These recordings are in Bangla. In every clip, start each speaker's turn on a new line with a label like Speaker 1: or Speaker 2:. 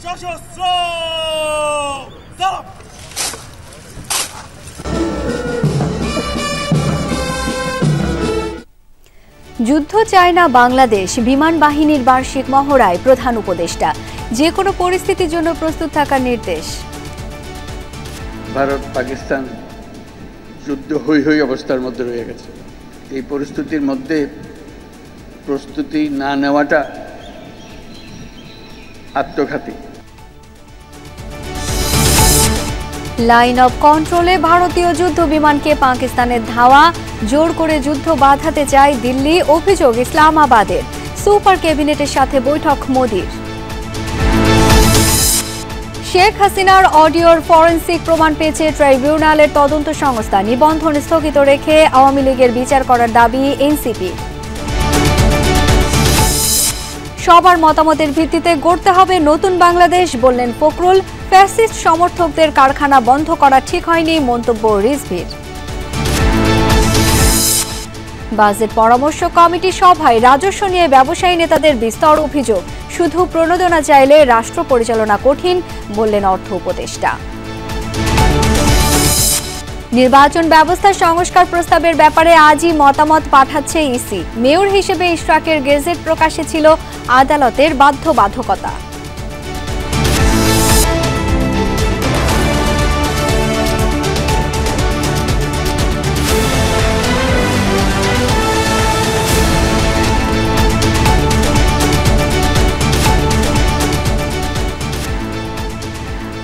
Speaker 1: সশস্ত্র
Speaker 2: যুদ্ধ চায় না বাংলাদেশ। বিমান বাহিনীর বার্ষিক মহড়ায় প্রধান উপদেষ্টা যে কোনো পরিস্থিতির জন্য প্রস্তুত থাকার নির্দেশ।
Speaker 3: ভারত পাকিস্তান যুদ্ধ হই হই অবস্থার মধ্যে রয়ে গেছে। এই পরিস্থিতির মধ্যে প্রস্তুতি না নেওয়াটা আত্মঘাতী।
Speaker 2: লাইন অফ কন্ট্রোলে ভারতীয় যুদ্ধ বিমানকে পাকিস্তানের ধাওয়া, জোর করে যুদ্ধ বাধাতে চায় দিল্লি। অভিযোগ ইসলামাবাদের। সুপার ক্যাবিনেটের সাথে বৈঠক মোদির। শেখ হাসিনার অডিওর ফরেনসিক প্রমাণ পেয়েছে ট্রাইব্যুনালের তদন্ত সংস্থা। নিবন্ধন স্থগিত রেখে আওয়ামী লীগের বিচার করার দাবি এনসিপি। সবার মতামতের ভিত্তিতে গড়তে হবে নতুন বাংলাদেশ, বললেন ফখরুল। ফ্যাসিস্ট সমর্থকদের কারখানা বন্ধ করা ঠিক হয়নি, মন্তব্য রিজভির। বাজেট পরামর্শ কমিটি সভায় রাজস্ব নিয়ে ব্যবসায়ী নেতাদের বিস্তর অভিযোগ। শুধু প্রণোদনা চাইলে রাষ্ট্র পরিচালনা কঠিন, বললেন অর্থ উপদেষ্টা। নির্বাচন ব্যবস্থা সংস্কার প্রস্তাবের ব্যাপারে আজই মতামত পাঠাচ্ছে ইসি। মেয়র হিসেবে ইশরাকের গেজেট প্রকাশে ছিল আদালতের বাধ্যবাধকতা।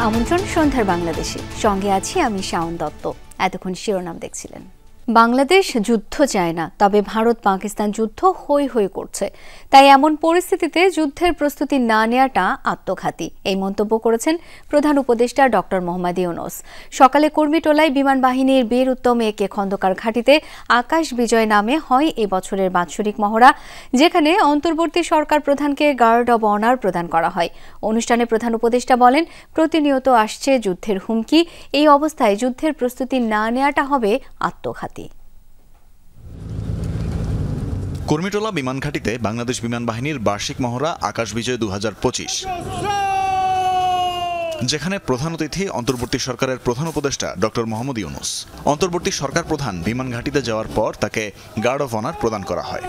Speaker 2: আমন্ত্রণ সন্ধ্যার বাংলাদেশে, সঙ্গে আছি আমি শাওন দত্ত। এতক্ষণ শিরোনাম দেখছিলেন। বাংলাদেশ যুদ্ধ চায় না, তবে ভারত পাকিস্তান যুদ্ধ হই হই করছে। তাই এমন পরিস্থিতিতে যুদ্ধের প্রস্তুতি না নেওয়াটা আত্মঘাতী, এই মন্তব্য করেছেন প্রধান উপদেষ্টা ডক্টর মোহাম্মদ ইউনূস। সকালে কর্মীটোলায় বিমান বাহিনীর বীর উত্তম একে খন্দকার ঘাঁটিতে আকাশ বিজয় নামে হয় এ বছরের বাৎসরিক মহড়া, যেখানে অন্তর্বর্তী সরকার প্রধানকে গার্ড অব অনার প্রদান করা হয়। অনুষ্ঠানে প্রধান উপদেষ্টা বলেন, প্রতিনিয়ত আসছে যুদ্ধের হুমকি। এই অবস্থায় যুদ্ধের প্রস্তুতি না নেওয়াটা হবে আত্মঘাতী।
Speaker 4: কর্মীটোলা বিমান ঘাঁটিতে বাংলাদেশ বিমান বাহিনীর বার্ষিক মহড়া আকাশ বিজয় 2025, যেখানে প্রধান অতিথি অন্তর্বর্তী সরকারের প্রধান উপদেষ্টা ডক্টর মোহাম্মদ ইউনূস। অন্তর্বর্তী সরকার প্রধান বিমান ঘাঁটিতে যাওয়ার পর তাকে গার্ড অফ অনার প্রদান করা হয়।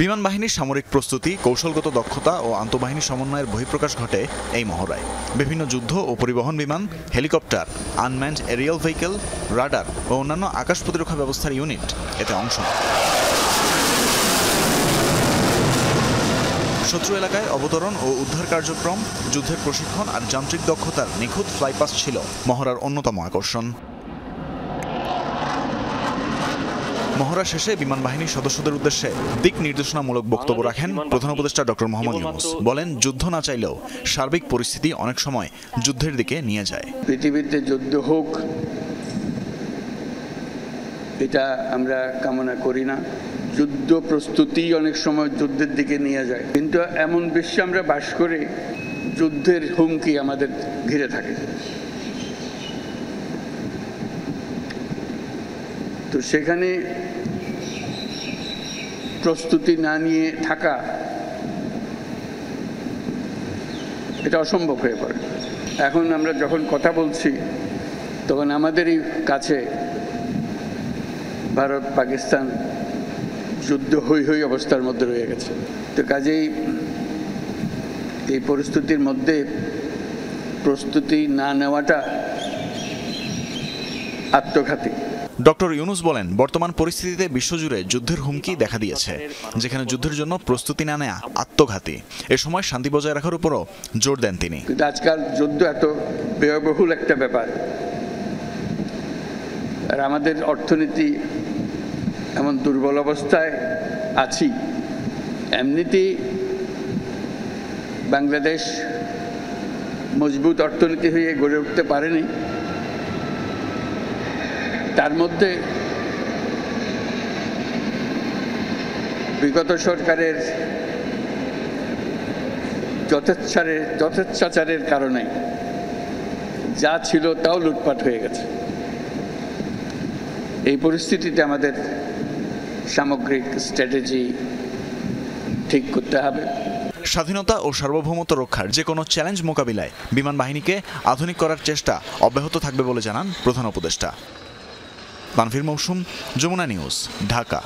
Speaker 4: বিমান বাহিনীর সামরিক প্রস্তুতি, কৌশলগত দক্ষতা ও আন্তঃবাহিনী সমন্বয়ের বহিঃপ্রকাশ ঘটে এই মহড়ায়। বিভিন্ন যুদ্ধ ও পরিবহন বিমান, helicopter, unmanned aerial vehicle, radar ও অন্যান্য আকাশ প্রতিরক্ষা ব্যবস্থার ইউনিট এতে অংশ নেয়। শত্রু এলাকায় অবতরণ ও উদ্ধার কার্যক্রম, যুদ্ধের প্রশিক্ষণ আর যান্ত্রিক দক্ষতার নিখুঁত ফ্লাইপাস্ট ছিল মহড়ার অন্যতম আকর্ষণ। মহড়া শেষে বিমান বাহিনীর সদস্যদের উদ্দেশ্যে দিক নির্দেশনামূলক বক্তব্য রাখেন প্রধান উপদেষ্টা ডক্টর মোহাম্মদ ইউনূস। বলেন, যুদ্ধ না চাইলেও সার্বিক পরিস্থিতি অনেক সময় যুদ্ধের দিকে নিয়ে যায়।
Speaker 3: পৃথিবীতে যুদ্ধ হোক, এটা আমরা কামনা করি না। যুদ্ধ প্রস্তুতি অনেক সময় যুদ্ধের দিকে নিয়ে যায়, কিন্তু এমন বিশ্বে আমরা বাস করি যুদ্ধের হুমকি আমাদের ঘিরে থাকে। তো সেখানে প্রস্তুতি না নিয়ে থাকা এটা অসম্ভব হয়ে পড়ে। এখন আমরা যখন কথা বলছি তখন আমাদেরই কাছে ভারত পাকিস্তান যুদ্ধ হই হই অবস্থার মধ্যে রয়ে গেছে। তো কাজেই এই পরিস্থিতির মধ্যে প্রস্তুতি না নেওয়াটা আত্মঘাতী।
Speaker 4: ডক্টর ইউনূস বলেন, বর্তমান পরিস্থিতিতে বিশ্বজুড়ে যুদ্ধের হুমকি দেখা দিয়েছে, যেখানে যুদ্ধের জন্য প্রস্তুতি না নেওয়া আত্মঘাতী। এ সময় শান্তি বজায় রাখার উপরও জোর দেন তিনি।
Speaker 3: কিন্তু আজকাল যুদ্ধ এত ব্যয়বহুল একটা ব্যাপার, আর আমাদের অর্থনীতি এমন দুর্বল অবস্থায় আছি। এমনিতেই বাংলাদেশ মজবুত অর্থনীতি হয়ে গড়ে উঠতে পারেনি, তার মধ্যে বিগত সরকারের যথেচ্ছাচারের কারণে যা ছিল তাও লুটপাট হয়ে গেছে। এই পরিস্থিতিতে আমাদের সামগ্রিক স্ট্র্যাটেজি ঠিক করতে হবে।
Speaker 4: স্বাধীনতা ও সার্বভৌমত্ব রক্ষার যে কোনো চ্যালেঞ্জ মোকাবিলায় বিমান বাহিনীকে আধুনিক করার চেষ্টা অব্যাহত থাকবে বলে জানান প্রধান উপদেষ্টা। তানভীর মৌসুম, যমুনা নিউজ, ঢাকা।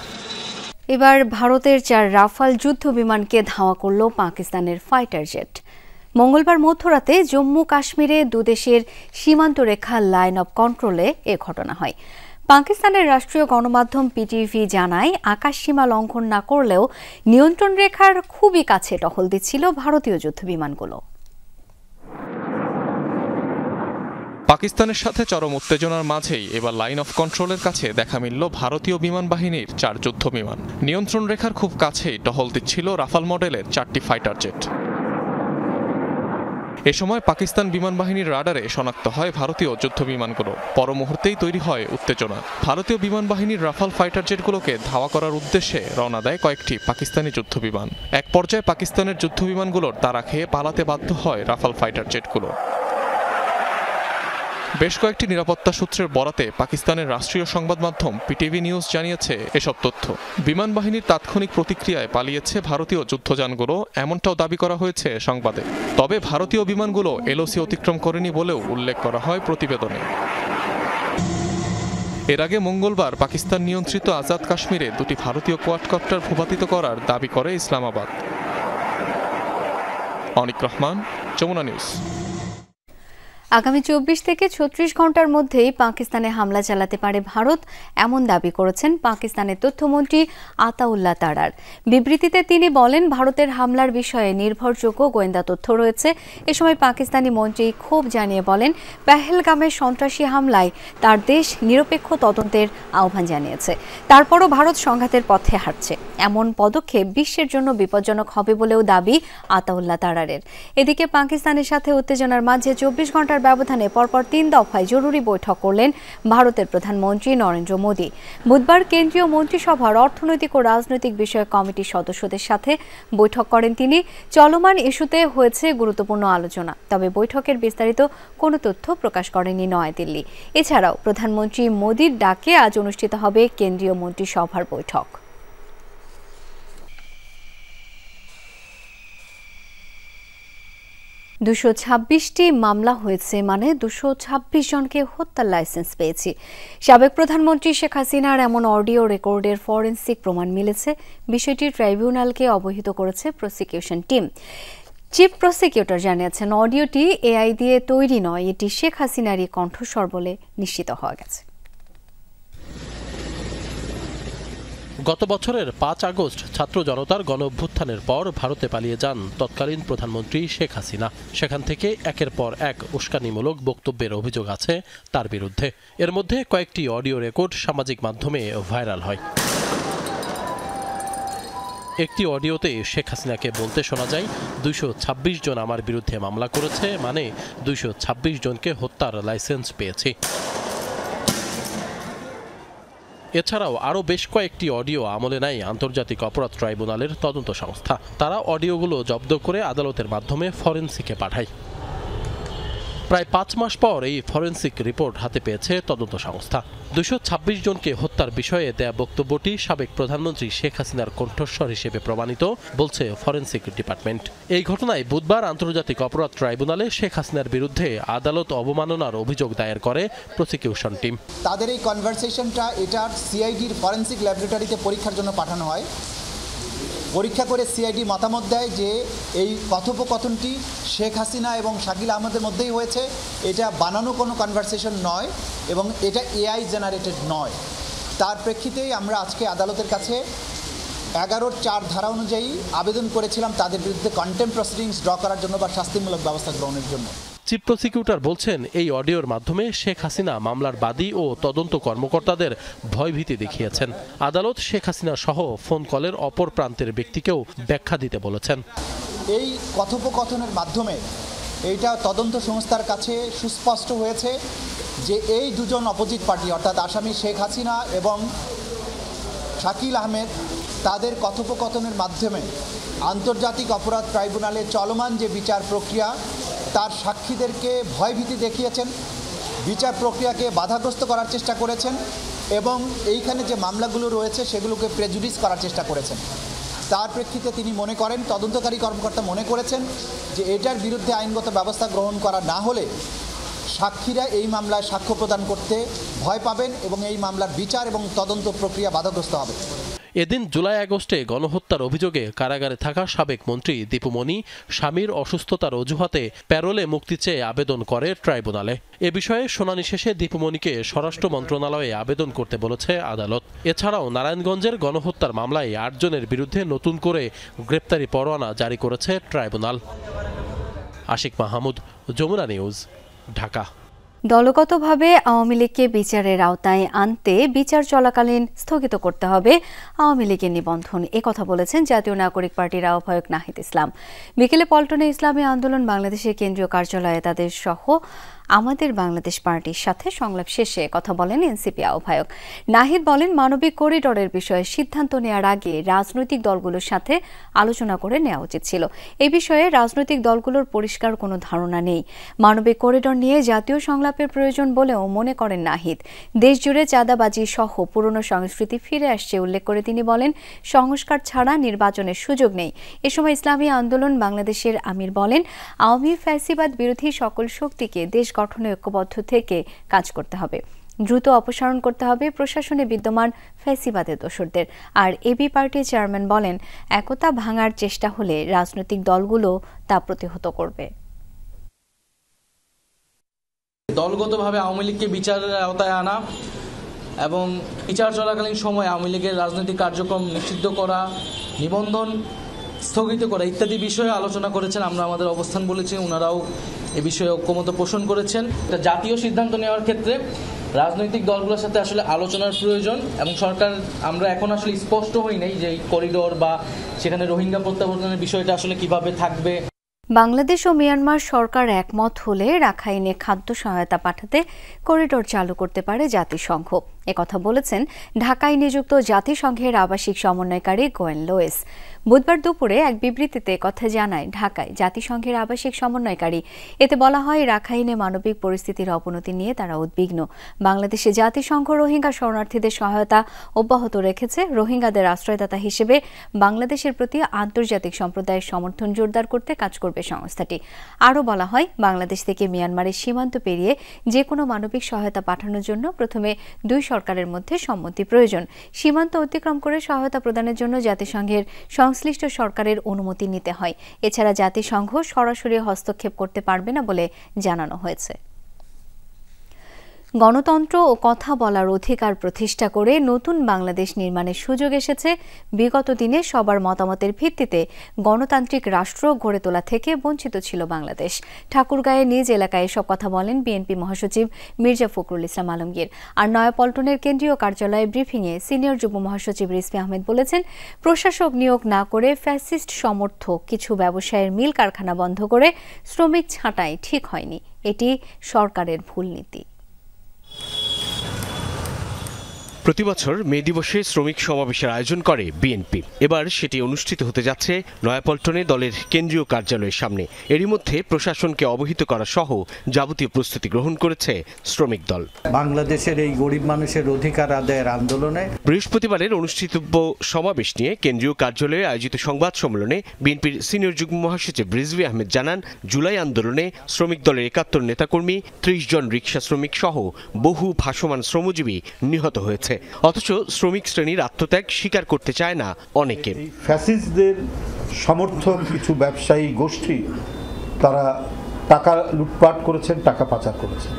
Speaker 2: এবার ভারতের 4 রাফাল যুদ্ধ বিমানকে ধাওয়া করল পাকিস্তানের ফাইটার জেট। মঙ্গলবার মধ্যরাতে জম্মু কাশ্মীরে দুদেশের সীমান্ত রেখা লাইন অব কন্ট্রোলে এ ঘটনা হয়। পাকিস্তানের রাষ্ট্রীয় গণমাধ্যম পিটিভি জানায়, আকাশসীমা লঙ্ঘন না করলেও নিয়ন্ত্রণ রেখার খুবই কাছে টহল দিচ্ছিল ভারতীয় যুদ্ধ বিমানগুলো।
Speaker 1: পাকিস্তানের সাথে চরম উত্তেজনার মাঝেই এবার লাইন অফ কন্ট্রোলের কাছে দেখা মিলল ভারতীয় বিমান বাহিনীর 4 যুদ্ধ বিমান। নিয়ন্ত্রণ রেখার খুব কাছেই টহল দিচ্ছিল রাফাল মডেলের 4টি ফাইটার জেট। এ সময় পাকিস্তান বিমান বাহিনীর রাডারে শনাক্ত হয় ভারতীয় যুদ্ধ বিমানগুলো। পর মুহূর্তেই তৈরি হয় উত্তেজনা। ভারতীয় বিমান বাহিনীর রাফাল ফাইটার জেটগুলোকে ধাওয়া করার উদ্দেশ্যে রওনা দেয় কয়েকটি পাকিস্তানি যুদ্ধ বিমান। এক পর্যায়ে পাকিস্তানের যুদ্ধ বিমানগুলোর তাড়া খেয়ে পালাতে বাধ্য হয় রাফাল ফাইটার জেটগুলো। বেশ কয়েকটি নিরাপত্তা সূত্রের বরাতে পাকিস্তানের রাষ্ট্রীয় সংবাদ মাধ্যম পিটিভি নিউজ জানিয়েছে এসব তথ্য। বিমান বাহিনীর তাৎক্ষণিক প্রতিক্রিয়ায় পালিয়েছে ভারতীয় যুদ্ধযানগুলো, এমনটাও দাবি করা হয়েছে সংবাদে। তবে ভারতীয় বিমানগুলো এলওসি অতিক্রম করেনি বলেও উল্লেখ করা হয় প্রতিবেদনে। এর আগে মঙ্গলবার পাকিস্তান নিয়ন্ত্রিত আজাদ কাশ্মীরে 2টি ভারতীয় কোয়াডকপ্টার ভূপাতিত করার দাবি করে ইসলামাবাদ। অনিক রহমান, যমুনা নিউজ।
Speaker 2: আগামী 24 থেকে 36 ঘন্টার মধ্যেই পাকিস্তানে হামলা চালাতে পারে ভারত, এমন দাবি করেছেন পাকিস্তানের তথ্যমন্ত্রী আতাউল্লাহ তারার। বিবৃতিতে তিনি বলেন, ভারতের হামলার বিষয়ে নির্ভরযোগ্য গোয়েন্দা তথ্য রয়েছে। এ সময় পাকিস্তানি মন্ত্রী ক্ষোভ জানিয়ে বলেন, পেহেলগামের সন্ত্রাসী হামলায় তার দেশ নিরপেক্ষ তদন্তের আহ্বান জানিয়েছে। তারপরও ভারত সংঘাতের পথে হাঁটছে। এমন পদক্ষেপ বিশ্বের জন্য বিপজ্জনক হবে বলেও দাবি আতাউল্লাহ তারারের। এদিকে পাকিস্তানের সাথে উত্তেজনার মাঝে 24 ঘন্টার ব্যবধানে পরপর 3 দফায় জরুরি বৈঠক করলেন ভারতের প্রধানমন্ত্রী নরেন্দ্র মোদী। বুধবার কেন্দ্রীয় মন্ত্রিসভার অর্থনৈতিক ও রাজনৈতিক বিষয়ক কমিটির সদস্যদের সাথে বৈঠক করেন তিনি। চলমান ইস্যুতে হয়েছে গুরুত্বপূর্ণ আলোচনা, তবে বৈঠকের বিস্তারিত কোনো তথ্য প্রকাশ করেনি নয়াদিল্লি। এছাড়াও প্রধানমন্ত্রী মোদীর ডাকে আজ অনুষ্ঠিত হবে কেন্দ্রীয় মন্ত্রিসভার বৈঠক। 226টি মামলা হয়েছে, মানে 226 জনকে হত্যার লাইসেন্স পেয়েছি। সাবেক প্রধানমন্ত্রী শেখ হাসিনার এমন অডিও রেকর্ডের ফরেনসিক প্রমাণ মিলেছে। বিষয়টি ট্রাইব্যুনালকে অবহিত করেছে প্রসিকিউশন টিম। চিফ প্রসিকিউটর জানিয়েছেন, অডিওটি এআই দিয়ে তৈরি নয়, এটি শেখ হাসিনারই কণ্ঠস্বর বলে নিশ্চিত হওয়া গেছে।
Speaker 5: গত বছরের 5 আগস্ট ছাত্র জনতার গণঅভ্যুত্থানের পর ভারতে পালিয়ে যান তৎকালীন প্রধানমন্ত্রী শেখ হাসিনা। সেখান থেকে একের পর এক উস্কানিমূলক বক্তব্যের অভিযোগ আছে তার বিরুদ্ধে। এর মধ্যে কয়েকটি অডিও রেকর্ড সামাজিক মাধ্যমে ভাইরাল হয়। একটি অডিওতে শেখ হাসিনাকে বলতে শোনা যায়, 226 জন আমার বিরুদ্ধে মামলা করেছে, মানে 226 জনকে হত্যার লাইসেন্স পেয়েছি। এছাড়াও আরও বেশ কয়েকটি অডিও আমলে নেয় আন্তর্জাতিক অপরাধ ট্রাইব্যুনালের তদন্ত সংস্থা। তারা অডিওগুলো জব্দ করে আদালতের মাধ্যমে ফরেনসিকে পাঠায়। প্রায় 5 মাস পর এই ফরেনসিক রিপোর্ট হাতে পেয়েছে তদন্ত সংস্থা। 226 জনকে হত্যার বিষয়ে দেয়া বক্তব্যটি সাবেক প্রধানমন্ত্রী শেখ হাসিনার কণ্ঠস্বর হিসেবে প্রমাণিত, বলছে ফরেনসিক ডিপার্টমেন্ট। এই ঘটনায় বুধবার আন্তর্জাতিক অপরাধ ট্রাইব্যুনালে শেখ হাসিনার বিরুদ্ধে আদালত অবমাননার অভিযোগ দায়ের করে প্রসিকিউশন টিম।
Speaker 6: তাদের এই কনভারসেশনটা এটা সিআইডির ফরেনসিক ল্যাবরেটরিতে পরীক্ষার জন্য পাঠানো হয়। পরীক্ষা করে সিআইডি মতামত দেয় যে এই কথোপকথনটি শেখ হাসিনা এবং শাকিল আহমেদের মধ্যেই হয়েছে, এটা বানানো কোনো কনভারসেশন নয় এবং এটা এআই জেনারেটেড নয়। তার প্রেক্ষিতেই আমরা আজকে আদালতের কাছে 11(4) ধারা অনুযায়ী আবেদন করেছিলাম তাদের বিরুদ্ধে কন্টেম্প্ট প্রসিডিংস ড্র করার জন্য বা শাস্তিমূলক ব্যবস্থা গ্রহণের জন্য।
Speaker 5: চিফ প্রসিকিউটর বলছেন, এই অডিওর মাধ্যমে শেখ হাসিনা মামলার বাদী ও তদন্ত কর্মকর্তাদের ভয়ভীতি দেখিয়েছেন। আদালত শেখ হাসিনা সহ ফোন কলের অপর প্রান্তের ব্যক্তিকেও ব্যাখ্যা দিতে বলেছেন।
Speaker 6: এই কথোপকথনের মাধ্যমে এইটা তদন্ত সংস্থার কাছে সুস্পষ্ট হয়েছে যে এই দুজন অপোজিট পার্টি অর্থাৎ আসামি শেখ হাসিনা এবং শাকিল আহমেদ তাদের কথোপকথনের মাধ্যমে আন্তর্জাতিক অপরাধ ট্রাইব্যুনালে চলমান যে বিচার প্রক্রিয়া তার সাক্ষীদেরকে ভয়ভীতি দেখিয়েছেন, বিচার প্রক্রিয়াকে বাধাগ্রস্ত করার চেষ্টা করেছেন এবং এইখানে যে মামলাগুলো রয়েছে সেগুলোকে প্রেজুডিস করার চেষ্টা করেছেন। তার প্রেক্ষিতে তিনি মনে করেন, তদন্তকারী কর্মকর্তা মনে করেছেন যে এটার বিরুদ্ধে আইনগত ব্যবস্থা গ্রহণ করা না হলে সাক্ষীরা এই মামলায় সাক্ষ্য প্রদান করতে ভয় পাবেন এবং এই মামলার বিচার এবং তদন্ত প্রক্রিয়া বাধাগ্রস্ত হবে।
Speaker 5: এদিন জুলাই আগস্টে গণহত্যার অভিযোগে কারাগারে থাকা সাবেক মন্ত্রী দীপু মনি স্বামীর অসুস্থতার অজুহাতে প্যারোলে মুক্তি চেয়ে আবেদন করে ট্রাইব্যুনালে। এ বিষয়ে শুনানি শেষে দীপু মনিকে স্বরাষ্ট্র মন্ত্রণালয়ে আবেদন করতে বলেছে আদালত। এছাড়াও নারায়ণগঞ্জের গণহত্যার মামলায় 8 জনের বিরুদ্ধে নতুন করে গ্রেপ্তারি পরোয়ানা জারি করেছে ট্রাইব্যুনাল। আশিক মাহমুদ, যমুনা নিউজ, ঢাকা।
Speaker 2: দলগতভাবে আওয়ামী লীগকে বিচারের আওতায় আনতে বিচার চলাকালীন স্থগিত করতে হবে আওয়ামী লীগের নিবন্ধন, কথা বলেছেন জাতীয় নাগরিক পার্টির আহ্বায়ক নাহিদ ইসলাম। বিকেলে পল্টনে ইসলামী আন্দোলন বাংলাদেশের কেন্দ্রীয় কার্যালয়ে তাদের সহ আমাদের বাংলাদেশ পার্টির সাথে সংলাপ শেষে কথা বলেন এনসিপি আহ্বায়ক। নাহিদ বলেন, মানবিক করিডোরের বিষয়ে সিদ্ধান্ত নেওয়ার আগে রাজনৈতিক দলগুলোর সাথে আলোচনা করে নেওয়া উচিত ছিল। এই বিষয়ে রাজনৈতিক দলগুলোর পরিষ্কার কোনো ধারণা নেই। মানবিক করিডোর নিয়ে জাতীয় সংলাপের প্রয়োজন বলেও মনে করেন নাহিদ। দেশজুড়ে চাঁদাবাজি সহ পুরনো সংস্কৃতি ফিরে আসছে উল্লেখ করে তিনি বলেন, সংস্কার ছাড়া নির্বাচনের সুযোগ নেই। এ সময় ইসলামী আন্দোলন বাংলাদেশের আমির বলেন, আওয়ামী ফ্যাসিবাদ বিরোধী সকল শক্তিকে দেশ গঠনে ঐক্যবদ্ধ থেকে কাজ করতে হবে। দ্রুত অপসারণ করতে হবে প্রশাসনে বিদ্যমান ফ্যাসিবাদের দোসরদের। আর এবি পার্টির চেয়ারম্যান বলেন, একতা ভাঙার চেষ্টা হলে রাজনৈতিক দলগুলো তা প্রতিহত করবে।
Speaker 7: দলগতভাবে আওয়ামী লীগকে বিচারের আওতায় আনা এবং বিচার চলাকালীন সময় আওয়ামী লীগের রাজনৈতিক কার্যক্রম নিষিদ্ধ করা, নিবন্ধন স্থগিত করা ইত্যাদি বিষয়ে আলোচনা করেছেন। আমরা আমাদের অবস্থান বলেছি, ওনারাও এ বিষয়ে ঐক্যমত পোষণ করেছেন। জাতীয় সিদ্ধান্ত নেওয়ার ক্ষেত্রে রাজনৈতিক দলগুলোর সাথে আসলে আলোচনার প্রয়োজন এবং সরকার, আমরা এখন আসলে স্পষ্ট হই নাই যে এই করিডোর বা সেখানে রোহিঙ্গা প্রত্যাবর্তনের বিষয়টা আসলে কিভাবে থাকবে।
Speaker 2: বাংলাদেশ ও মিয়ানমার সরকার একমত হলে রাখাইনে খাদ্য সহায়তা পাঠাতে করিডোর চালু করতে পারে জাতিসংঘ, একথা বলেছেন ঢাকায় নিযুক্ত জাতিসংঘের আবাসিক সমন্বয়কারী গোয়েন লোয়েস। বুধবার দুপুরে এক বিবৃতিতে কথা জানায় ঢাকায় জাতিসংঘের আবাসিক সমন্বয়কারী। এতে বলা হয়, রাখাইনে মানবিক পরিস্থিতির অবনতি নিয়ে তারা উদ্বিগ্ন। বাংলাদেশে জাতিসংঘ রোহিঙ্গা শরণার্থীদের সহায়তা অব্যাহত রেখেছে। রোহিঙ্গাদের আশ্রয়দাতা হিসেবে বাংলাদেশের প্রতি আন্তর্জাতিক সম্প্রদায়ের সমর্থন জোরদার করতে কাজ করবে সংস্থাটি। আরও বলা হয়, বাংলাদেশ থেকে মিয়ানমারের সীমান্ত পেরিয়ে যে কোনো মানবিক সহায়তা পাঠানোর জন্য প্রথমে দুই সরকারের মধ্যে সম্মতি প্রয়োজন। সীমান্ত অতিক্রম করে সহায়তা প্রদানের জন্য জাতিসংঘের সংশ্লিষ্ট সরকারের অনুমতি নিতে হয়। এছাড়া জাতিসংঘ সরাসরি হস্তক্ষেপ করতে পারবে না বলে জানানো হয়েছে। গণতন্ত্র ও কথা বলার অধিকার প্রতিষ্ঠা করে নতুন বাংলাদেশ নির্মাণের সুযোগ এসেছে। বিগত দিনে সবার মতামতের ভিত্তিতে গণতান্ত্রিক রাষ্ট্র গড়ে তোলা থেকে বঞ্চিত ছিল বাংলাদেশ। ঠাকুরগাঁয়ে নিজ এলাকায় এসব কথা বলেন বিএনপি মহাসচিব মির্জা ফখরুল ইসলাম আলমগীর। আর নয়াপল্টনের কেন্দ্রীয় কার্যালয়ে ব্রিফিংয়ে সিনিয়র যুগ্ম মহাসচিব রিজভী আহমেদ বলেছেন, প্রশাসক নিয়োগ না করে ফ্যাসিস্ট সমর্থক কিছু ব্যবসায়ের মিল কারখানা বন্ধ করে শ্রমিক ছাঁটাই ঠিক হয়নি। এটি সরকারের ভুল নীতি।
Speaker 8: প্রতিবছর মে দিবসে শ্রমিক সমাবেশের আয়োজন করে বিএনপি। এবার সেটি অনুষ্ঠিত হতে যাচ্ছে নয়াপল্টনে দলের কেন্দ্রীয় কার্যালয়ের সামনে। এরই মধ্যে প্রশাসনকে অবহিত করা সহ যাবতীয় প্রস্তুতি গ্রহণ করেছে শ্রমিক দল।
Speaker 9: বাংলাদেশের এই গরিব মানুষের অধিকার আদায়ের আন্দোলনে
Speaker 8: বৃহস্পতিবারের অনুষ্ঠিতব্য সমাবেশ নিয়ে কেন্দ্রীয় কার্যালয়ে আয়োজিত সংবাদ সম্মেলনে বিএনপির সিনিয়র যুগ্ম মহাসচিব রিজভী আহমেদ জানান, জুলাই আন্দোলনে শ্রমিক দলের 71 নেতাকর্মী, 30 জন রিকশা শ্রমিক সহ বহু ভাসমান শ্রমজীবী নিহত হয়েছে। অথচ শ্রমিক শ্রেণীর আত্মত্যাগ স্বীকার করতে চায় না অনেকে।
Speaker 10: ফ্যাসিস্টদের সমর্থক কিছু ব্যবসায়ী গোষ্ঠী তারা টাকা লুটপাট করেছেন, টাকা পাচার করেছেন,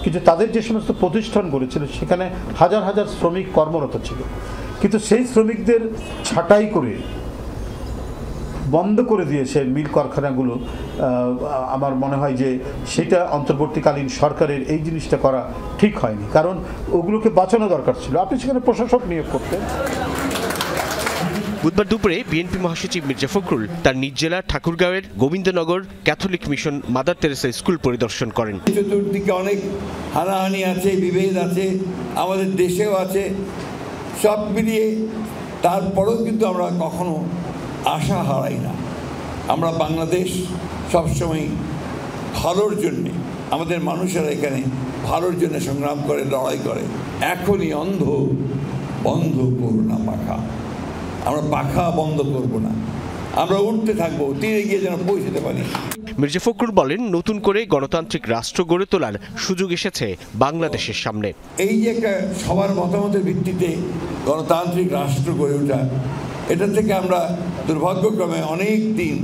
Speaker 10: কিন্তু তাদের যে সমস্ত প্রতিষ্ঠান গড়েছিল সেখানে হাজার হাজার শ্রমিক কর্মরত ছিল, কিন্তু সেই শ্রমিকদের ছাঁটাই করে বন্ধ করে দিয়েছে মিল কারখানাগুলো। আমার মনে হয় যে সেটা অন্তর্বর্তীকালীন সরকারের এই জিনিসটা করা ঠিক হয়নি, কারণ ওগুলোকে বাঁচানো দরকার ছিল। আপনি সেখানে প্রশাসক নিয়োগ করতেন।
Speaker 8: বুধবার দুপুরে বিএনপি মহাসচিব মির্জা ফখরুল তার নিজ জেলা ঠাকুরগাঁওয়ের Gobindanagar Catholic mission Mother Teresa school পরিদর্শন করেন।
Speaker 11: চতুর্দিকে অনেক হানাহানি আছে, বিভেদ আছে, আমাদের দেশেও আছে, সব মিলিয়ে তারপরেও কিন্তু আমরা কখনো আশা হারাই না। আমরা বাংলাদেশ সবসময় ভালোর জন্যে, আমাদের মানুষেরা এখানে ভালোর জন্য সংগ্রাম করে, লড়াই করে। এখনই অন্ধ বন্ধ করুণা পাখা, আমরা পাখা বন্ধ করব না, আমরা উঠতে থাকবো, তীরে গিয়ে যেন পৌঁছতে পারি।
Speaker 8: মির্জা ফখরুল বলেন, নতুন করে গণতান্ত্রিক রাষ্ট্র গড়ে তোলার সুযোগ এসেছে বাংলাদেশের সামনে।
Speaker 11: এই যে একটা সবার মতামতের ভিত্তিতে গণতান্ত্রিক রাষ্ট্র গড়ে ওঠা, এটা থেকে আমরা দুর্ভাগ্যক্রমে অনেক দিন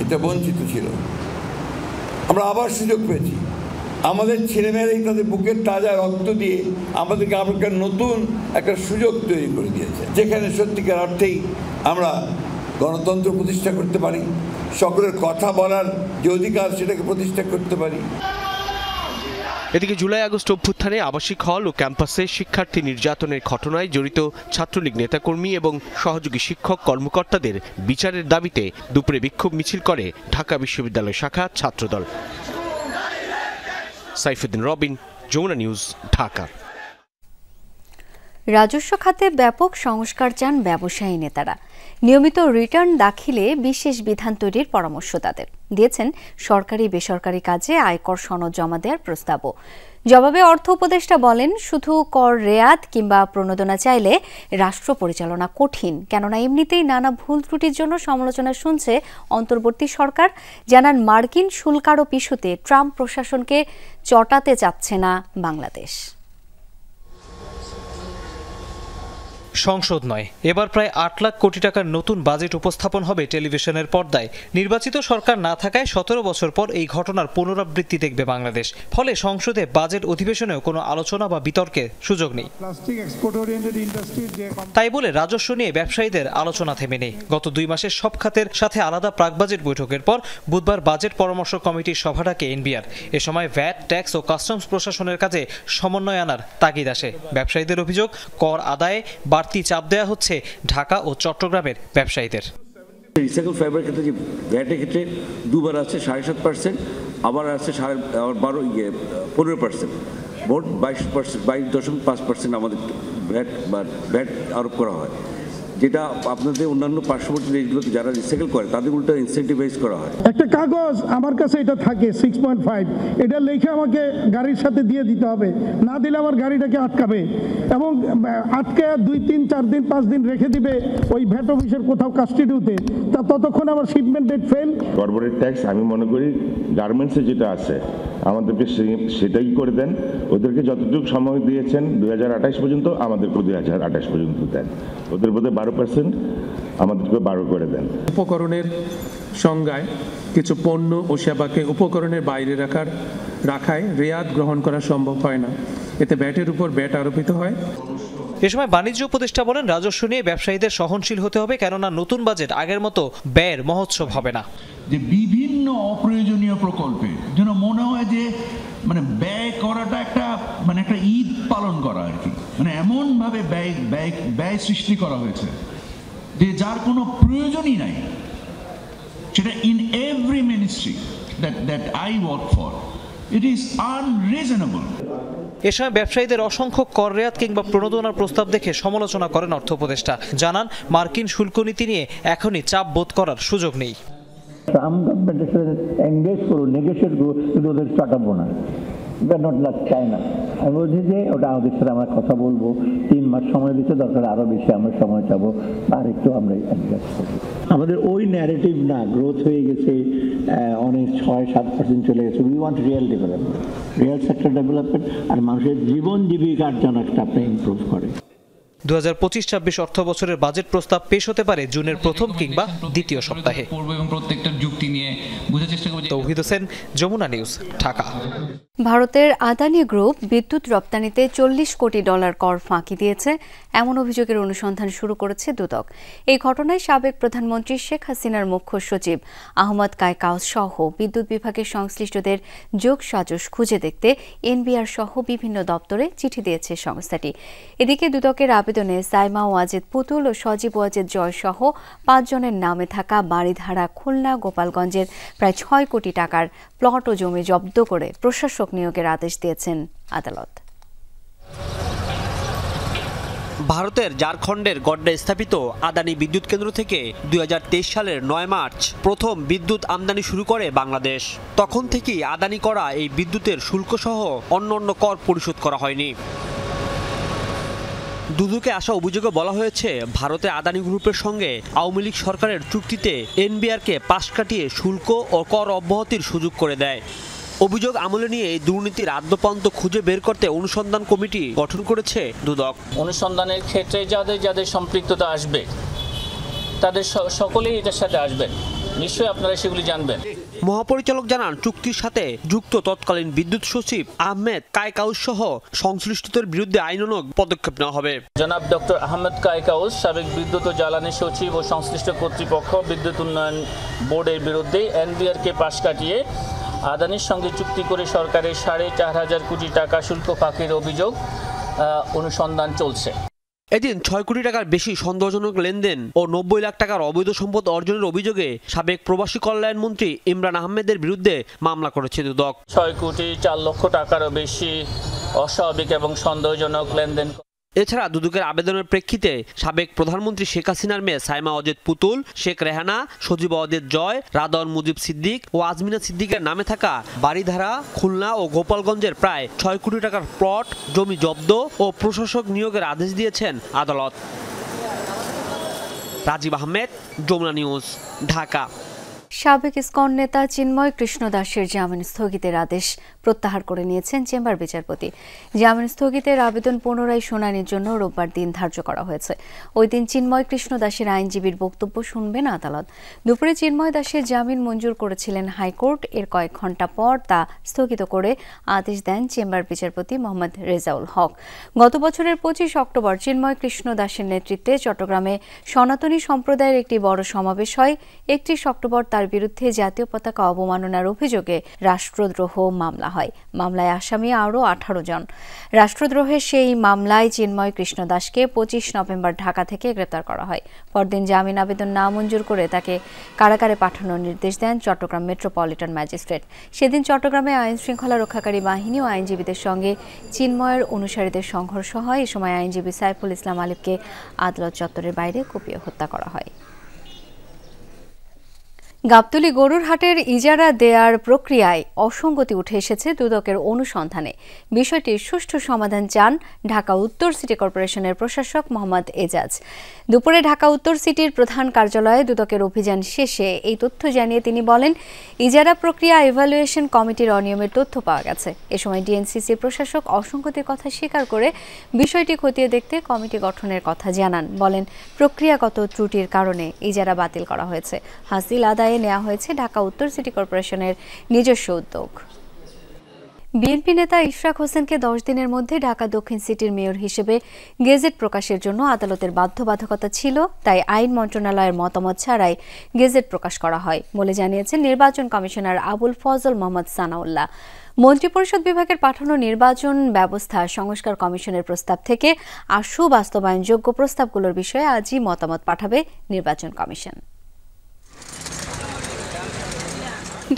Speaker 11: এটা বঞ্চিত ছিল। আমরা আবার সুযোগ পেয়েছি। আমাদের ছেলেমেয়েরাই তাদের বুকের তাজা রক্ত দিয়ে আমাদেরকে আবার নতুন একটা সুযোগ তৈরি করে দিয়েছে, যেখানে সত্যিকার অর্থেই আমরা গণতন্ত্র প্রতিষ্ঠা করতে পারি, সকলের কথা বলার যে অধিকার সেটাকে প্রতিষ্ঠা করতে পারি।
Speaker 8: এদিকে জুলাই আগস্ট অভ্যুত্থানে আবাসিক হল ও ক্যাম্পাসে শিক্ষার্থী নির্যাতনের ঘটনায় জড়িত ছাত্রলীগ নেতাকর্মী এবং সহযোগী শিক্ষক কর্মকর্তাদের বিচারের দাবিতে দুপুরে বিক্ষোভ মিছিল করে ঢাকা বিশ্ববিদ্যালয় শাখা ছাত্রদল। সাইফুদ্দিন রবিন, যমুনা নিউজ, ঢাকা।
Speaker 2: রাজস্ব খাতে ব্যাপক সংস্কার চান ব্যবসায়ী নেতারা। নিয়মিত রিটার্ন দাখিলে বিশেষ বিধান তৈরির পরামর্শ তাদের দিয়েছেন সরকারি বেসরকারি কাজে আয়কর সনদ জমা দেওয়ার প্রস্তাবও। জবাবে অর্থ উপদেষ্টা বলেন, শুধু কর রেয়াত কিংবা প্রণোদনা চাইলে রাষ্ট্র পরিচালনা কঠিন, কেননা এমনিতেই নানা ভুল ত্রুটির জন্য সমালোচনা শুনছে অন্তর্বর্তী সরকার। জানান, মার্কিন শুল্কারোপ ইস্যুতে ট্রাম্প প্রশাসনকে চটাতে চাচ্ছে না বাংলাদেশ।
Speaker 12: সংসদ নয়, এবার প্রায় ৮ লাখ কোটি টাকার নতুন বাজেট উপস্থাপন হবে টেলিভিশনের পর্দায়। নির্বাচিত সরকার না থাকায় ১৭ বছর পর এই ঘটনার পুনরাবৃত্তি দেখবে বাংলাদেশ। ফলে সংসদে বাজেট অধিবেশনেও কোনো আলোচনা বা বিতর্কের সুযোগ নেই। তাই বলে রাজস্ব নিয়ে ব্যবসায়ীদের আলোচনা থেমে নেই। গত ২ মাসের সব খাতের সাথে আলাদা প্রাক বাজেট বৈঠকের পর বুধবার বাজেট পরামর্শ কমিটির সভা ডাকে এনবিআর। এ সময় ভ্যাট, ট্যাক্স ও কাস্টমস প্রশাসনের কাজে সমন্বয় আনার তাগিদ আসে। ব্যবসায়ীদের অভিযোগ, কর আদায়ে বাড়তি চাপ দেওয়া হচ্ছে ঢাকা ও চট্টগ্রামের ব্যবসায়ীদের।
Speaker 13: রিসাইকেল ফাইবার ক্ষেত্রে যে ভ্যাটের ক্ষেত্রে দুবার আছে 7.5%, আবার আছে 15%, মোট 22.5% আমাদের ভ্যাট আরোপ করা হয়, যেটা আপনাদের অন্যান্য পার্শ্ববর্তী দেশগুলোতে যারা রিসাইকেল করে তাদের উল্টো ইনসেন্টিভাইজ করা হয়।
Speaker 14: একটা কাগজ আমার কাছে এটা থাকে 6.5, এটা লিখে আমাকে গাড়ির সাথে দিয়ে দিতে হবে, না দিলে আমার গাড়িটাকে আটকাবে এবং আটকে 2, 3, 4 দিন 5 দিন রেখে দিবে ওই ভ্যাট অফিসের কোথাও কাস্টডিতে, তা ততক্ষণ আমার shipment date fail.
Speaker 15: Corporate tax আমি মনে করি গার্মেন্টসে যেটা আছে আমাদেরকে সেটাই করে দেন। ওদেরকে যতটুকু সময় দিয়েছেন 2028 পর্যন্ত, আমাদেরকে 2028 পর্যন্ত দেন। ওদের বোধহয় 12%, আমাদেরকে 12 করে দেন।
Speaker 16: উপকরণের সংজ্ঞায় কিছু পণ্য ও সেবাকে উপকরণের বাইরে রাখায় রেয়াত গ্রহণ করা সম্ভব হয় না, এতে ভ্যাটের উপর ভ্যাট আরোপিত হয়।
Speaker 12: এ সময় বাণিজ্য উপদেষ্টা বলেন, রাজস্ব নিয়ে ব্যবসায়ীদের সহনশীল হতে হবে, কেননা নতুন বাজেট আগের মতো ব্যয়ের মহোৎসব হবে না।
Speaker 17: যে বিভিন্ন অপ্রয়োজনীয় প্রকল্পে যেন মনে হয় যে ব্যয় করাটা একটা ঈদ পালন করা আর কি, এমনভাবে ব্যয় সৃষ্টি করা হয়েছে যে যার কোনো প্রয়োজনই নাই। সেটা in every ministry that I work for, it is unreasonable.
Speaker 12: এ সময় ব্যবসায়ীদের অসংখ্য কর রেয়াত কিংবা প্রণোদনার প্রস্তাব দেখে সমালোচনা করেন অর্থ উপদেষ্টা। জানান, মার্কিন শুল্ক নীতি নিয়ে এখনই চাপ বোধ করার সুযোগ নেই।
Speaker 18: ট্রাম্প গভর্নমেন্টের সাথে এঙ্গেজ করুন, নেগোশিয়েট করুন, কিন্তু ওদের চটাবো না। Not like China. আমি বলছি যে ওটা আমাদের সাথে আমরা কথা বলবো, 3 মাস সময় দিতে দরকার, আরও বেশি আমরা সময় চাবো, আর একটু আমরা অ্যাডজাস্ট করবো। আমাদের ওই ন্যারেটিভ না, গ্রোথ হয়ে গেছে অনেক 6-7% চলে গেছে। We want real development, real sector development, আর মানুষের জীবন জীবিকার জন্য একটা আপনি ইমপ্রুভ করে।
Speaker 12: 2025-26 অর্থ বছরের বাজেট প্রস্তাব পেশ হতে পারে জুনের প্রথম কিংবা দ্বিতীয় সপ্তাহে।
Speaker 19: প্রত্যেকটা যুক্তি নিয়ে বোঝার চেষ্টা করব।
Speaker 12: তৌহিদ হোসেন, যমুনা নিউজ, ঢাকা।
Speaker 2: ভারতের আদানি গ্রুপ বিদ্যুৎ রপ্তানিতে $40 কোটি কর ফাঁকি দিয়েছে, এমন অভিযোগের অনুসন্ধান শুরু করেছে দুদক। এই ঘটনায় সাবেক প্রধানমন্ত্রী শেখ হাসিনার মুখ্য সচিব আহমদ কায়কাউস সহ বিদ্যুৎ বিভাগের সংশ্লিষ্টদের যোগসাজশ খুঁজে দেখতে এনবিআর সহ বিভিন্ন দপ্তরে চিঠি দিয়েছে সংস্থাটি। এদিকে দুদকের আবেদনে সাইমা ওয়াজেদ পুতুল ও সজীব ওয়াজেদ জয় সহ 5 জনের নামে থাকা বাড়িধারা, খুলনা, গোপালগঞ্জের প্রায় 6 কোটি টাকার প্লট ও জমি জব্দ করে প্রশাসক নিয়োগের আদেশ দিয়েছেন আদালত।
Speaker 8: ভারতের ঝাড়খণ্ডের গড্ডায় স্থাপিত আদানি বিদ্যুৎ কেন্দ্র থেকে 2023 সালের 9 মার্চ প্রথম বিদ্যুৎ আমদানি শুরু করে বাংলাদেশ। তখন থেকেই আদানি করা এই বিদ্যুতের শুল্ক সহ অন্যান্য কর পরিশোধ করা হয়নি।
Speaker 20: দুদকে আসা অভিযোগে বলা হয়েছে ভারতে আদানি গ্রুপের সঙ্গে আওয়ামী লীগ সরকারের চুক্তিতে এনবিআরকে পাশ কাটিয়ে শুল্ক ও কর অব্যাহতির সুযোগ করে দেয়। অভিযোগ আমলে নিয়ে এই দুর্নীতির আদ্যপান্ত খুঁজে বের করতে অনুসন্ধান কমিটি গঠন করেছে দুদক।
Speaker 21: অনুসন্ধানের ক্ষেত্রে যাদের সম্পৃক্ততা আসবে তাদের সকলেই এটার সাথে আসবেন, নিশ্চয়ই আপনারা সেগুলি জানবেন।
Speaker 20: মহাপরিচালক জানান, চুক্তির সাথে যুক্ত তৎকালীন বিদ্যুৎ সচিব আহমেদ কায়কাউস সহ সংশ্লিষ্টদের বিরুদ্ধে আইনানুগ পদক্ষেপ নেওয়া হবে।
Speaker 21: জনাব ডক্টর আহমেদ কায়কাউস, সাবেক বিদ্যুৎ ও জ্বালানি সচিব ও সংশ্লিষ্ট কর্তৃপক্ষ বিদ্যুৎ উন্নয়ন বোর্ডের বিরুদ্ধে এনবিআরকে পাশ কাটিয়ে আদানির সঙ্গে চুক্তি করে সরকারের 4,500 কোটি টাকা শুল্ক ফাঁকির অভিযোগ অনুসন্ধান চলছে।
Speaker 20: এদিন 6 কোটি টাকার বেশি সন্দেহজনক লেনদেন ও 90 লাখ টাকার অবৈধ সম্পদ অর্জনের অভিযোগে সাবেক প্রবাসী কল্যাণ মন্ত্রী ইমরান আহমেদের বিরুদ্ধে মামলা করেছে দুদক।
Speaker 21: 6 কোটি 4 লক্ষ টাকারও বেশি অস্বাভাবিক এবং সন্দেহজনক লেনদেন।
Speaker 20: এছাড়া দুদকের আবেদনের প্রেক্ষিতে সাবেক প্রধানমন্ত্রী শেখ হাসিনার মেয়ে সাইমা অজেদ পুতুল, শেখ রেহানা, সজীব অজেদ জয়, রাদন মুজিব সিদ্দিক ও আজমিনা সিদ্দিকের নামে থাকা বাড়িধারা, খুলনা ও গোপালগঞ্জের প্রায় 6 কোটি টাকার প্লট, জমি জব্দ ও প্রশাসক নিয়োগের আদেশ দিয়েছেন আদালত। রাজীব আহমেদ, যমুনা নিউজ, ঢাকা।
Speaker 2: সাবেক ইসকন নেতা চিন্ময় কৃষ্ণ দাসের জামিন স্থগিতের আদেশ প্রত্যাহার করে নিয়েছেন চেম্বার বিচারপতি। জামিন স্থগিতের আবেদন পুনরায় শুনানির জন্য রোববার দিন ধার্য করা হয়েছে। ওই দিন চিন্ময় কৃষ্ণ দাসের আইনজীবীর বক্তব্য শুনবেন আদালত। দুপুরে চিন্ময় দাসের জামিন মঞ্জুর করেছিলেন হাইকোর্ট। এর কয়েক ঘণ্টা পর তা স্থগিত করে আদেশ দেন চেম্বার বিচারপতি মোহাম্মদ রেজাউল হক। গত বছরের 25 অক্টোবর চিন্ময় কৃষ্ণ দাসের নেতৃত্বে চট্টগ্রামে সনাতনী সম্প্রদায়ের একটি বড় সমাবেশ হয়। 31 অক্টোবর তার বিরুদ্ধে জাতীয় পতাকা অবমাননার অভিযোগে রাষ্ট্রদ্রোহ মামলা হয়। মামলায় আসামি আরও 18 জন। রাষ্ট্রদ্রোহের সেই মামলায় চিন্ময় কৃষ্ণ দাসকে 25 নভেম্বর ঢাকা থেকে গ্রেপ্তার করা হয়। পরদিন জামিন আবেদন না মঞ্জুর করে তাকে কারাগারে পাঠানোর নির্দেশ দেন চট্টগ্রাম মেট্রোপলিটন ম্যাজিস্ট্রেট। সেদিন চট্টগ্রামে আইন শৃঙ্খলা রক্ষাকারী বাহিনী ও আইনজীবীদের সঙ্গে চিন্ময়ের অনুসারীদের সংঘর্ষ হয়। এ সময় আইনজীবী সাইফুল ইসলাম আলিফকে আদালত চত্বরের বাইরে কুপিয়ে হত্যা করা হয়। গাবতলী গরুর হাটের ইজারা দেয়ার প্রক্রিয়ায় অসঙ্গতি উঠে এসেছে দুদকের অনুসন্ধানে। বিষয়টির সুষ্ঠু সমাধান চান ঢাকা উত্তর সিটি কর্পোরেশনের প্রশাসক মোহাম্মদ এজাজ। দুপুরে ঢাকা উত্তর সিটির প্রধান কার্যালয়ে দুদকের অভিযান শেষে এই তথ্য জানিয়ে তিনি বলেন, ইজারা প্রক্রিয়া ইভ্যালুয়েশন কমিটির অনিয়মের তথ্য পাওয়া গেছে। এ সময় ডিএনসিসির প্রশাসক অসঙ্গতির কথা স্বীকার করে বিষয়টি খতিয়ে দেখতে কমিটি গঠনের কথা জানান। বলেন, প্রক্রিয়াগত ত্রুটির কারণে ইজারা বাতিল করা হয়েছে। হাসিল আদায় নেওয়া হয়েছে ঢাকা উত্তর সিটি কর্পোরেশনের নিজস্ব উদ্যোগ। বিএনপি নেতা ইশরাক হোসেনকে 10 দিনের মধ্যে ঢাকা দক্ষিণ সিটির মেয়র হিসেবে গেজেট প্রকাশের জন্য আদালতের বাধ্যবাধকতা ছিল, তাই আইন মন্ত্রণালয়ের মতামত ছাড়াই গেজেট প্রকাশ করা হয় বলে জানিয়েছেন নির্বাচন কমিশনার আবুল ফজল মোহাম্মদ সানাউল্লাহ। মন্ত্রিপরিষদ বিভাগের পাঠানো নির্বাচন ব্যবস্থা সংস্কার কমিশনের প্রস্তাব থেকে আশু বাস্তবায়নযোগ্য প্রস্তাবগুলোর বিষয়ে আজই মতামত পাঠাবে নির্বাচন কমিশন।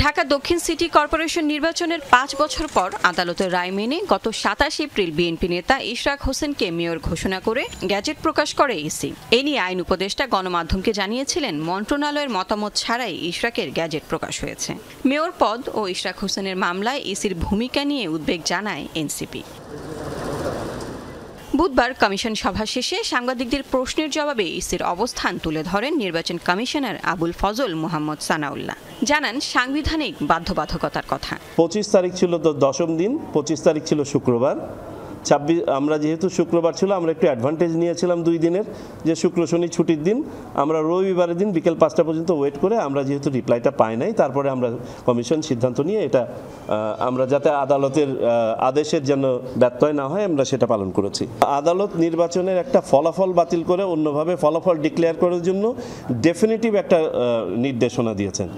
Speaker 22: ঢাকা দক্ষিণ সিটি কর্পোরেশন নির্বাচনের 5 বছর পর আদালতের রায় মেনে গত 27 এপ্রিল বিএনপি নেতা ইশরাক হোসেনকে মেয়র ঘোষণা করে গ্যাজেট প্রকাশ করে ইসি। এ নিয়ে আইন উপদেষ্টা গণমাধ্যমকে জানিয়েছিলেন, মন্ত্রণালয়ের মতামত ছাড়াই ইশরাকের গ্যাজেট প্রকাশ হয়েছে। মেয়র পদ ও ইশরাক হোসেনের মামলায় ইসির ভূমিকা নিয়ে উদ্বেগ জানায় এনসিপি। বুধবার কমিশন সভা শেষে সাংবাদিকদের প্রশ্নের জবাবে ইসির অবস্থান তুলে ধরেন নির্বাচন কমিশনার আবুল ফজল মোহাম্মদ সানাউল্লাহ। জানান, সাংবিধানিক বাধ্যবাধকতার কথা।
Speaker 23: 25 তারিখ ছিল তো 10ম দিন, 25 তারিখ ছিল শুক্রবার। 26 আমরা যেহেতু শুক্রবার ছিল, আমরা একটু অ্যাডভান্টেজ নিয়েছিলাম 2 দিনের, যে শুক্র শনি ছুটির দিন। আমরা রবিবারের দিন বিকেল 5টা পর্যন্ত ওয়েট করে আমরা যেহেতু রিপ্লাইটা পাই নাই, তারপরে আমরা কমিশন সিদ্ধান্ত নিয়ে এটা আমরা যাতে আদালতের আদেশের জন্য ব্যত্যয় না হয় আমরা সেটা পালন করেছি। আদালত নির্বাচনের একটা ফলাফল বাতিল করে অন্যভাবে ফলাফল ডিক্লেয়ার করার জন্য ডেফিনিটিভ একটা নির্দেশনা দিয়েছেন।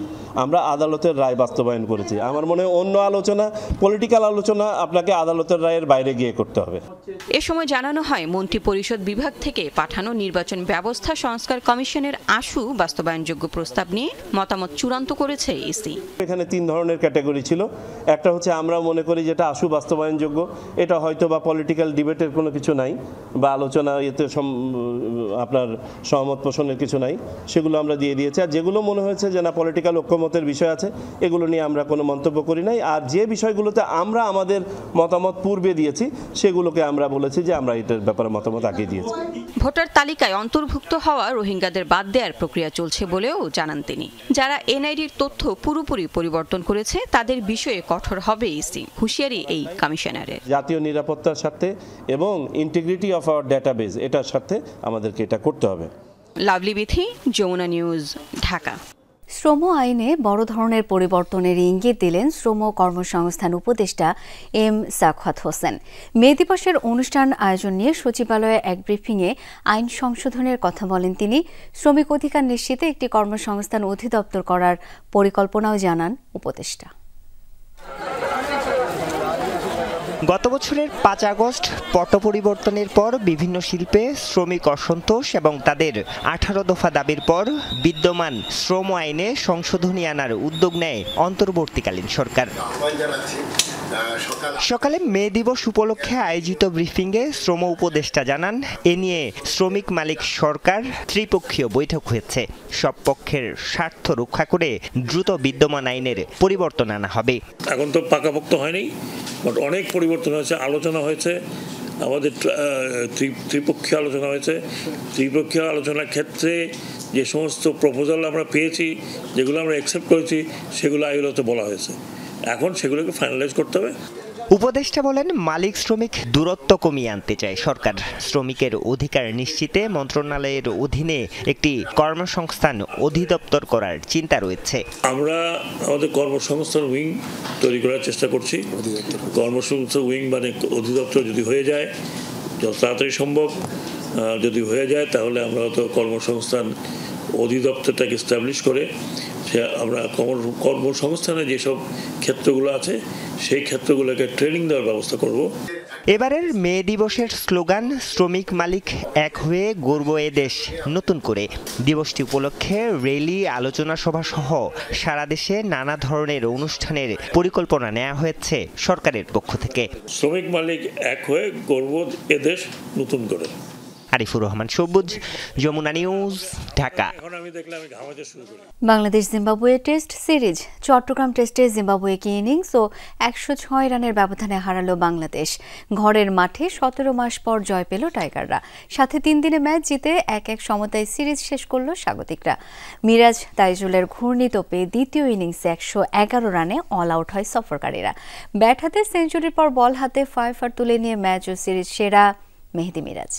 Speaker 23: আমরা আদালতের রায় বাস্তবায়ন করেছি। আমার মনে হয় অন্য আলোচনা, পলিটিক্যাল আলোচনা আপনাকে আদালতের রায়ের বাইরে গিয়ে করতে হবে।
Speaker 22: এ সময় জানানো হয়, মন্ত্রিপরিষদ বিভাগ থেকে পাঠানো নির্বাচন ব্যবস্থা সংস্কার কমিশনের আশু বাস্তবায়নযোগ্য প্রস্তাব নিয়ে মতামত চূড়ান্ত করেছে ইসি।
Speaker 23: এখানে 3 ধরনের ক্যাটাগরি ছিল। একটা হচ্ছে আমরা মনে করি যেটা আশু বাস্তবায়নযোগ্য, এটা হয়তো বা পলিটিক্যাল ডিবেটের কোনো কিছু নাই বা আলোচনা এতে আপনার সহমত পোষণের কিছু নাই, সেগুলো আমরা দিয়ে দিয়েছি। আর যেগুলো মনে হয়েছে যে না পলিটিক্যাল ঐক্যমতের বিষয় আছে, এগুলো নিয়ে আমরা কোনো মন্তব্য করি নাই। আর যে বিষয়গুলোতে আমরা আমাদের মতামত পূর্বে দিয়েছি সেগুলোকে আমরা বলেছি যে আমরা এটার ব্যাপারে মতামত আগে দিয়েছি।
Speaker 22: ভোটার তালিকায় অন্তর্ভুক্ত হওয়া রোহিঙ্গাদের বাদ দেওয়ার প্রক্রিয়া চলছে বলেও জানান তিনি। যারা এনআইডির তথ্য পুরোপুরি পরিবর্তন করেছে তাদের বিষয়ে কঠোর হবে ইসি, হুঁশিয়ারি এই কমিশনারের।
Speaker 23: জাতীয় নিরাপত্তার সাথে এবং ইন্টিগ্রিটি অফ আওয়ার ডেটাবেস এটার সাথে আমাদেরকে এটা করতে হবে।
Speaker 22: লাভলি বিথি, যমুনা নিউজ, ঢাকা।
Speaker 2: শ্রম আইনে বড় ধরনের পরিবর্তনের ইঙ্গিত দিলেন শ্রম কর্মসংস্থান উপদেষ্টা এম সাখাওয়াত হোসেন। মে দিবসের অনুষ্ঠান আয়োজন নিয়ে সচিবালয়ে এক ব্রিফিংয়ে আইন সংশোধনের কথা বলেন তিনি। শ্রমিক অধিকার নিশ্চিতে একটি কর্মসংস্থান অধিদপ্তর করার পরিকল্পনাও জানান উপদেষ্টা।
Speaker 1: গত বছরের 5 আগস্ট পট পরিবর্তনের পর বিভিন্ন শিল্পে শ্রমিক অসন্তোষ এবং তাদের 18 দফা দাবির পর বিদ্যমান শ্রম আইনে সংশোধনী আনার উদ্যোগ নেয় অন্তর্বর্তীকালীন সরকার। সকালে মে দিবস উপলক্ষে আয়োজিত ব্রিফিংয়ে শ্রম উপদেষ্টা জানান, এ নিয়ে শ্রমিক মালিক সরকার ত্রিপক্ষীয় বৈঠক হয়েছে। সব পক্ষের স্বার্থ রক্ষা করে দ্রুত বিদ্যমান আইনের পরিবর্তন আনা হবে।
Speaker 3: এখন তো পাকাপোক্ত হয়নি, বাট অনেক পরিবর্তন হয়েছে, আলোচনা হয়েছে, আমাদের ত্রিপক্ষীয় আলোচনা হয়েছে। ত্রিপক্ষীয় আলোচনার ক্ষেত্রে যে সমস্ত প্রপোজাল আমরা পেয়েছি, যেগুলো আমরা অ্যাকসেপ্ট করেছি, সেগুলো আইনতে বলা হয়েছে। এখন সেগুলোকে ফাইনালাইজ করতে হবে।
Speaker 1: উপদেষ্টা বলেন, মালিক শ্রমিক দূরত্ব কমিয়ে আনতে চায় সরকার। শ্রমিকের অধিকার নিশ্চিতে মন্ত্রণালয়ের অধীনে একটি কর্মসংস্থান অধিদপ্তর করার চিন্তা রয়েছে।
Speaker 3: আমরা আমাদের কর্মসংস্থান উইং তৈরি করার চেষ্টা করছি। কর্মসংস্থান উইং মানে অধিদপ্তর যদি হয়ে যায়, যত তাড়াতাড়ি সম্ভব যদি হয়ে যায়, তাহলে আমরা তো কর্মসংস্থান অধিদপ্তরটাকে এস্টাবলিশ করে আমরা কর্মসংস্থানের যেসব ক্ষেত্রগুলো আছে সেই ক্ষেত্রগুলোকে ট্রেনিং দেওয়ার ব্যবস্থা করব।
Speaker 1: এবারের মে দিবসের স্লোগান শ্রমিক মালিক এক হয়ে গর্ব এ দেশ নতুন করে। দিবসটি উপলক্ষে র্যালি, আলোচনা সভা সহ সারা দেশে নানা ধরনের অনুষ্ঠানের পরিকল্পনা নেওয়া হয়েছে সরকারের পক্ষ থেকে।
Speaker 3: শ্রমিক মালিক এক হয়ে গর্ব এ দেশ নতুন করে।
Speaker 1: Arifur Rahman Sabuj, Jamuna news, Dhaka.
Speaker 2: Bangladesh Zimbabwe test series. Chattogram টেস্টে জিম্বাবুয়েকে ইনিংস ও 106 রানের ব্যবধানে হারালো বাংলাদেশ। ঘরের মাঠে 17 মাস পর জয় পেল টাইগাররা। সাথে 3 দিনে ম্যাচ জিতে 1-1 সমতায় সিরিজ শেষ করল স্বাগতিকরা। মিরাজ তাইজুলের ঘূর্ণিতোপে দ্বিতীয় ইনিংসে 111 রানে অল আউট হয় সফরকারীরা। ব্যাট হাতে সেঞ্চুরির পর বল হাতে 5 তুলে নিয়ে ম্যাচ ও সিরিজ সেরা মেহেদী মিরাজ।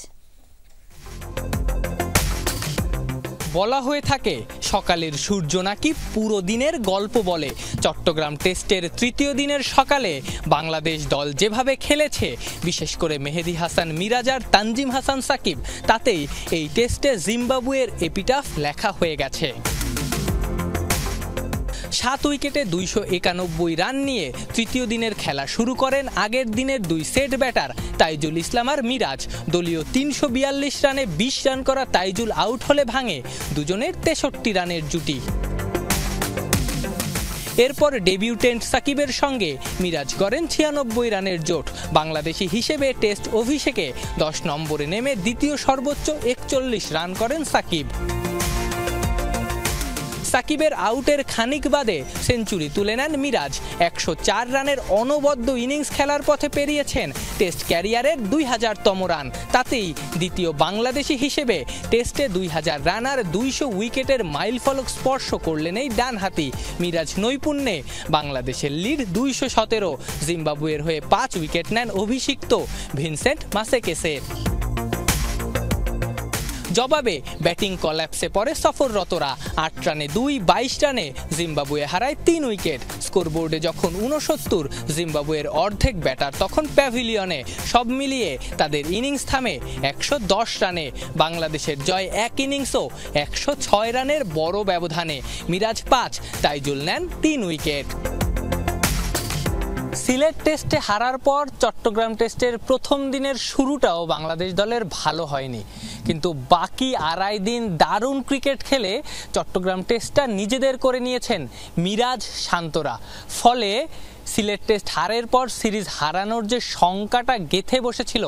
Speaker 4: বলা হয়ে থাকে সকালের সূর্য নাকি পুরো দিনের গল্প বলে। চট্টগ্রাম টেস্টের তৃতীয় দিনের সকালে বাংলাদেশ দল যেভাবে খেলেছে, বিশেষ করে মেহেদী হাসান মিরাজ আর তানজিম হাসান সাকিব, তাতেই এই টেস্টে জিম্বাবুয়ের এপিটাফ লেখা হয়ে গেছে। 7 উইকেটে 291 রান নিয়ে তৃতীয় দিনের খেলা শুরু করেন আগের দিনের 2 সেট ব্যাটার তাইজুল ইসলাম আর মিরাজ। দলীয় 342 রানে 20 রান করা তাইজুল আউট হলে ভাঙে দুজনের 63 রানের জুটি। এরপর ডেবিউটেন্ট সাকিবের সঙ্গে মিরাজ করেন 96 রানের জোট। বাংলাদেশি হিসেবে টেস্ট অভিষেকে 10 নম্বরে নেমে দ্বিতীয় সর্বোচ্চ 41 রান করেন সাকিব। সাকিবের আউটের খানিক বাদে সেঞ্চুরি তুলে নেন মিরাজ। 104 রানের অনবদ্য ইনিংস খেলার পথে পেরিয়েছেন টেস্ট ক্যারিয়ারের 2000তম রান। তাতেই দ্বিতীয় বাংলাদেশি হিসেবে টেস্টে 2000 রান আর 200 উইকেটের মাইলফলক স্পর্শ করলেন এই ডানহাতি। মিরাজ নৈপুণ্যে বাংলাদেশের লিড 217। জিম্বাবুয়ের হয়ে 5 উইকেট নেন অভিষিক্ত ভিনসেন্ট মাসেকেসে। জবাবে ব্যাটিং কল্যাপসে পড়ে সফররতরা। 8 রানে 2, 22 রানে জিম্বাবুয়ে হারায় 3 উইকেট। স্কোরবোর্ডে যখন 69, জিম্বাবুয়ের অর্ধেক ব্যাটার তখন প্যাভিলিয়নে। সব মিলিয়ে তাদের ইনিংস থামে 110 রানে। বাংলাদেশের জয় 1 ইনিংসও 106 রানের বড় ব্যবধানে। মিরাজ 5, তাইজুল নেন 3 উইকেট। সিলেট টেস্টে হারার পর চট্টগ্রাম টেস্টের প্রথম দিনের শুরুটাও বাংলাদেশ দলের ভালো হয়নি, কিন্তু বাকি 2.5 দিন দারুণ ক্রিকেট খেলে চট্টগ্রাম টেস্টটা নিজেদের করে নিয়েছেন মিরাজ, শান্তরা। ফলে সিলেট টেস্ট হারের পর সিরিজ হারানোর যে শঙ্কাটা গেঁথে বসেছিল,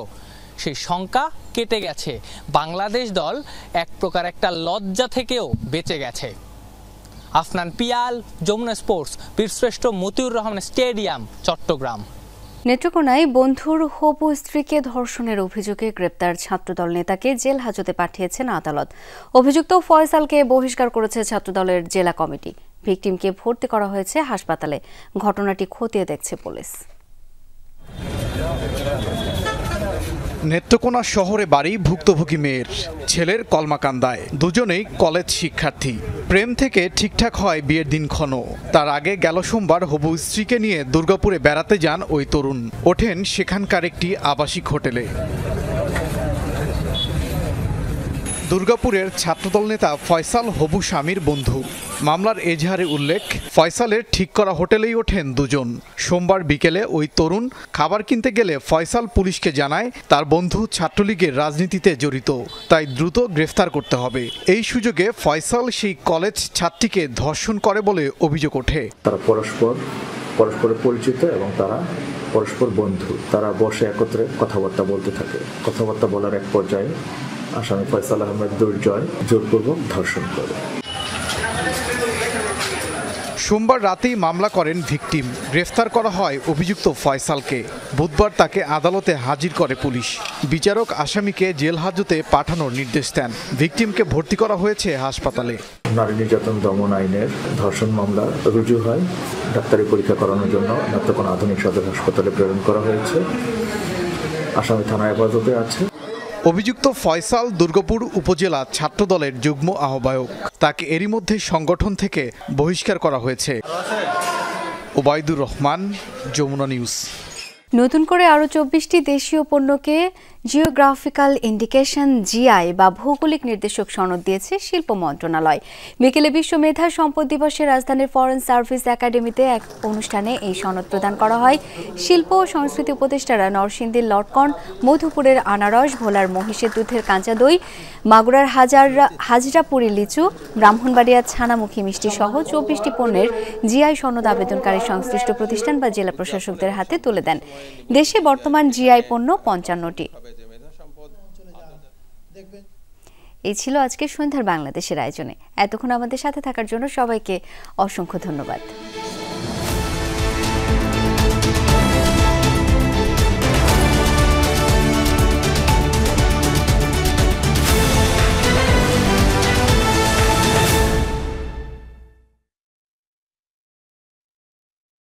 Speaker 4: সেই শঙ্কা কেটে গেছে। বাংলাদেশ দল এক প্রকার একটা লজ্জা থেকেও বেঁচে গেছে। আফনান পিয়াল, যমুনা স্পোর্টস, বীরশ্রেষ্ঠ মতিউর রহমান স্টেডিয়াম, চট্টগ্রাম।
Speaker 2: নেত্রকোনায় বন্ধুর হবু স্ত্রীকে ধর্ষণের অভিযোগে গ্রেপ্তার ছাত্রদল নেতাকে জেল হাজতে পাঠিয়েছেন আদালত। অভিযুক্ত ফয়সালকে বহিষ্কার করেছে ছাত্রদলের জেলা কমিটি। ভিকটিমকে ভর্তি করা হয়েছে হাসপাতালে। ঘটনাটি খতিয়ে দেখছে পুলিশ।
Speaker 5: নেত্রকোনা শহরে বাড়ি ভুক্তভোগী মেয়ের, ছেলের কলমাকান্দায়। দুজনেই কলেজ শিক্ষার্থী। প্রেম থেকে ঠিকঠাক হয় বিয়ের দিনক্ষণ। তার আগে গেল সোমবার হবু স্ত্রীকে নিয়ে দুর্গাপুরে বেড়াতে যান ওই তরুণ। ওঠেন সেখানকার একটি আবাসিক হোটেলে। দুর্গাপুরের ছাত্রদল নেতা ফয়সাল হবু স্বামীর বন্ধু। মামলার এজাহারে উল্লেখ, ফয়সালের ঠিক করা হোটেলেই ওঠেন দুজন। সোমবার বিকেলে ওই তরুণ খাবার কিনতে গেলে ফয়সাল পুলিশকে জানায় তার বন্ধু ছাত্রলীগের রাজনীতিতে জড়িত, তাই দ্রুত গ্রেফতার করতে হবে। এই সুযোগে ফয়সাল সেই কলেজ ছাত্রীকে ধর্ষণ করে বলে অভিযোগ ওঠে।
Speaker 6: তারা পরস্পরের পরিচিত এবং তারা পরস্পর বন্ধু। তারা বসে একত্রে কথাবার্তা বলতে থাকে। কথাবার্তা বলার এক পর্যায়ে আসামি ফয়সাল আহমেদ দুর্জয় জোরপূর্বক ধর্ষণ করে।
Speaker 5: সোমবার রাতেই মামলা করেন ভিকটিম। গ্রেফতার করা হয় অভিযুক্ত ফয়সালকে। বুধবার তাকে আদালতে হাজির করে পুলিশ। বিচারক আসামিকে জেল হাজতে পাঠানোর নির্দেশ দেন। ভিকটিমকে ভর্তি করা হয়েছে হাসপাতালে।
Speaker 6: নারী নির্যাতন দমন আইনের ধর্ষণ মামলা রুজু হয়। ডাক্তারি পরীক্ষা করানোর জন্য নেত্রকোনা আধুনিক সদর হাসপাতালে প্রেরণ করা হয়েছে। আসামি থানায় হেফাজতে আছে।
Speaker 5: অভিযুক্ত ফয়সাল দুর্গাপুর উপজেলা ছাত্রদলের যুগ্ম আহ্বায়ক। তাকে এরই মধ্যে সংগঠন থেকে বহিষ্কার করা হয়েছে। ওবায়দুর রহমান, যমুনা নিউজ।
Speaker 2: নতুন করে আরও 24টি দেশীয় পণ্যকে জিওগ্রাফিক্যাল ইন্ডিকেশন জিআই বা ভৌগোলিক নির্দেশক সনদ দিয়েছে শিল্প মন্ত্রণালয়। বিকেলে বিশ্ব মেধা সম্পদ দিবসে রাজধানীর ফরেন সার্ভিস একাডেমিতে এক অনুষ্ঠানে এই সনদ প্রদান করা হয়। শিল্প ও সংস্কৃতি উপদেষ্টারা নরসিংদীর লটকন, মধুপুরের আনারস, ভোলার মহিষের দুধের কাঁচা দই, মাগুরার হাজরাপুরি লিচু, ব্রাহ্মণবাড়িয়ার ছানামুখী মিষ্টি সহ 24টি পণ্যের জিআই সনদ আবেদনকারী সংশ্লিষ্ট প্রতিষ্ঠান বা জেলা প্রশাসকদের হাতে তুলে দেন। দেশে বর্তমান জিআই পণ্য 55টি। এই ছিল আজকে সন্ধ্যার বাংলাদেশের আয়োজনে। এতক্ষণ আমাদের সাথে থাকার জন্য সবাইকে অসংখ্য ধন্যবাদ।